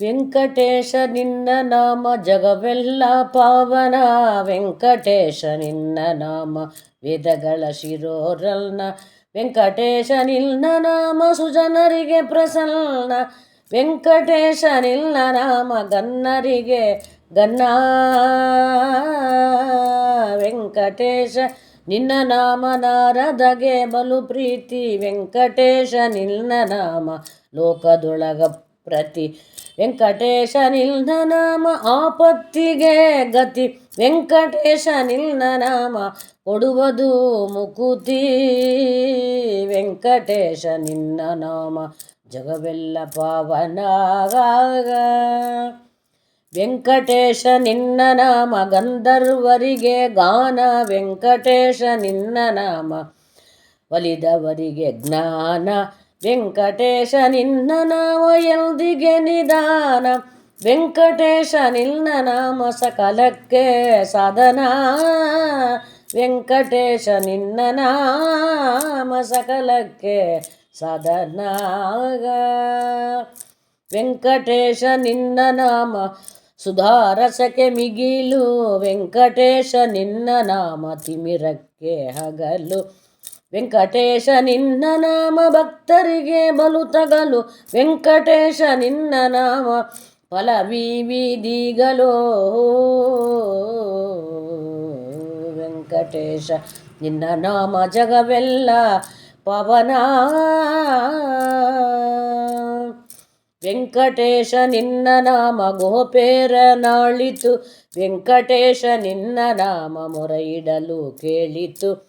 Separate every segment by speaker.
Speaker 1: ವೆಂಕಟೇಶ ನಿನ್ನ ನಾಮ ಜಗವೆಲ್ಲ ಪಾವನ. ವೆಂಕಟೇಶ ನಿನ್ನ ನಾಮ ವೇದಗಳ ಶಿರೋರಲ್ನ. ವೆಂಕಟೇಶ ನಿನ್ನ ನಾಮ ಸುಜನರಿಗೆ ಪ್ರಸನ್ನ. ವೆಂಕಟೇಶ ನಿನ್ನ ನಾಮ ಗನ್ನರಿಗೆ ಗನ್ನ. ವೆಂಕಟೇಶ ನಿನ್ನ ನಾಮ ನಾರದಗೆ ಬಲು ಪ್ರೀತಿ. ವೆಂಕಟೇಶ ನಿನ್ನ ನಾಮ ಲೋಕದೊಳಗ ಪ್ರತಿ. ವೆಂಕಟೇಶ ನಿನ್ನ ನಾಮ ಆಪತ್ತಿಗೆ ಗತಿ. ವೆಂಕಟೇಶ ನಿನ್ನ ನಾಮ ಕೊಡುವುದು ಮುಕುತಿ. ವೆಂಕಟೇಶ ನಿನ್ನ ನಾಮ ಜಗವೆಲ್ಲ ಪಾವನ. ವೆಂಕಟೇಶ ನಿನ್ನ ನಾಮ ಗಂಧರ್ವರಿಗೆ ಗಾನ. ವೆಂಕಟೇಶ ನಿನ್ನ ನಾಮ ಒಲಿದವರಿಗೆ ಜ್ಞಾನ. ವೆಂಕಟೇಶ ನಿನ್ನ ನಾಮ ಎಂದಿಗೆ ನಿಧಾನ. ವೆಂಕಟೇಶ ನಿನ್ನ ನಾಮ ಸಕಲಕ್ಕೆ ಸಾಧನ. ವೆಂಕಟೇಶ ನಿನ್ನ ನಾಮ ಸಕಲಕ್ಕೆ ಸಾಧನ. ವೆಂಕಟೇಶ ನಿನ್ನ ನಾಮ ಸುಧಾರಸಕ್ಕೆ ಮಿಗಿಲು. ವೆಂಕಟೇಶ ನಿನ್ನ ನಾಮ ತಿಮಿರಕ್ಕೆ ಹಗಲು. ವೆಂಕಟೇಶ ನಿನ್ನ ನಾಮ ಭಕ್ತರಿಗೆ ಬಲು ತಗಲು. ವೆಂಕಟೇಶ ನಿನ್ನ ನಾಮ ಫಲವಿವಿದಿಗಲೋ. ವೆಂಕಟೇಶ ನಿನ್ನ ನಾಮ ಜಗವೆಲ್ಲ ಪವನ. ವೆಂಕಟೇಶ ನಿನ್ನ ನಾಮ ಗೋಪೇರ ನಾಳಿತು. ವೆಂಕಟೇಶ ನಿನ್ನ ನಾಮ ಮೊರೆಯಿಡಲು ಕೇಳಿತು.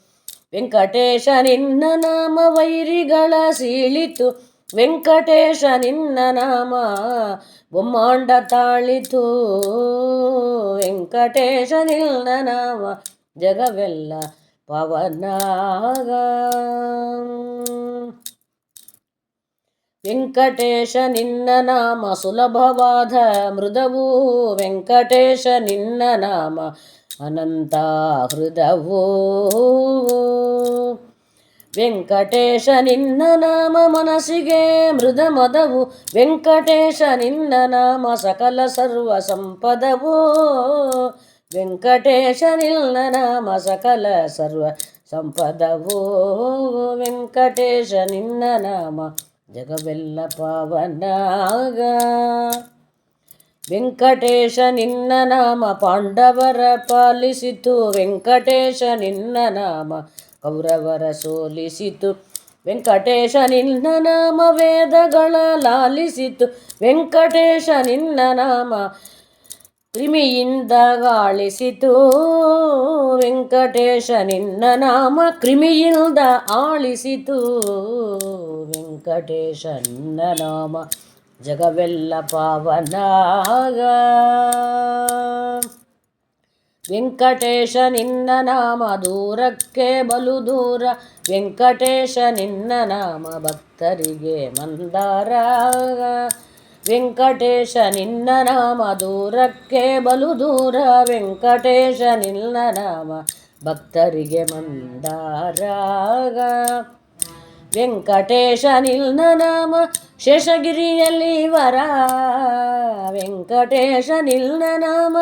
Speaker 1: ವೆಂಕಟೇಶ ನಿನ್ನ ನಾಮ ವೈರಿಗಳ ಸೀಳಿತು. ವೆಂಕಟೇಶ ನಿನ್ನ ನಾಮ ಬ್ರಹ್ಮಾಂಡ ತಾಳಿತು. ವೆಂಕಟೇಶ ನಿನ್ನ ನಾಮ ಜಗವೆಲ್ಲ ಪವನ. ವೆಂಕಟೇಶ ನಿನ್ನ ನಾಮ ಸುಲಭವಾದ ಮೃದವು. ವೆಂಕಟೇಶ ನಿನ್ನ ನಾಮ ಅನಂತ ಹೃದವು. ವೆಂಕಟೇಶ ನಿನ್ನ ನಾಮ ಮನಸ್ಸಿಗೆ ಮೃದ ಮದವು. ವೆಂಕಟೇಶ ನಿನ್ನ ನಾಮ ಸಕಲ ಸರ್ವ ಸಂಪದವು. ವೆಂಕಟೇಶ ನಿನ್ನ ನಾಮ ಸಕಲ ಸರ್ವ ಸಂಪದವು. ವೆಂಕಟೇಶ ನಿನ್ನ ನಾಮ ಜಗವೆಲ್ಲ ಪಾವನ. ವೆಂಕಟೇಶ ನಿನ್ನ ನಾಮ ಪಾಂಡವರ ಪಾಲಿಸಿತು. ವೆಂಕಟೇಶ ನಿನ್ನ ನಾಮ ಕೌರವರ ಸೋಲಿಸಿತು. ವೆಂಕಟೇಶ ನಿನ್ನ ನಾಮ ವೇದಗಳ ಲಾಲಿಸಿತು. ವೆಂಕಟೇಶ ನಿನ್ನ ನಾಮ ಕ್ರಿಮಿಯಿಂದ ಗಾಳಿಸಿತು. ವೆಂಕಟೇಶ ನಿನ್ನ ನಾಮ ಕ್ರಿಮಿಯಿಂದ ಆಳಿಸಿತು. ವೆಂಕಟೇಶ ನಿನ್ನ ನಾಮ ಜಗವೆಲ್ಲ ಪಾವನ. ವೆಂಕಟೇಶ ನಿನ್ನ ನಾಮ ದೂರಕ್ಕೆ ಬಲು ದೂರ. ವೆಂಕಟೇಶ ನಿನ್ನ ನಾಮ ಭಕ್ತರಿಗೆ ಮಂದಾರ. ವೆಂಕಟೇಶ ನಿನ್ನ ನಾಮ ದೂರಕ್ಕೆ ಬಲು ದೂರ. ವೆಂಕಟೇಶ ನಿನ್ನ ನಾಮ ಭಕ್ತರಿಗೆ ಮಂದಾರ. ವೆಂಕಟೇಶ ನಿನ್ನ ನಾಮ ಶೇಷಗಿರಿಯಲ್ಲಿ ವರ. ವೆಂಕಟೇಶ ನಿನ್ನ ನಾಮ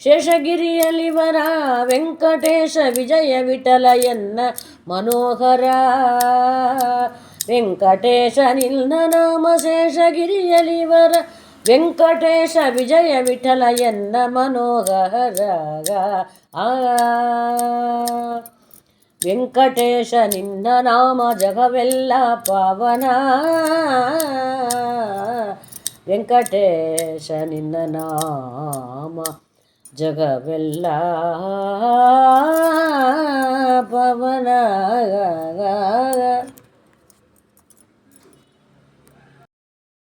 Speaker 1: ಶೇಷಗಿರಿಯಲ್ಲಿ ವರ. ವೆಂಕಟೇಶ ವಿಜಯ ವಿಠಲ ಎನ್ನ ಮನೋಹರ. ವೆಂಕಟೇಶ ನಿನ್ನ ನಾಮ ಶೇಷಗಿರಿಯಲ್ಲಿ ವರ. ವೆಂಕಟೇಶ ವಿಜಯ ವಿಠಲ ಎನ್ನ ಮನೋಹರ. ವೆಂಕಟೇಶ ನಿನ್ನ ನಾಮ ಜಗವೆಲ್ಲ ಪಾವನ. ವೆಂಕಟೇಶ ನಿನ್ನ ನಾಮ ಜಗವೆಲ್ಲ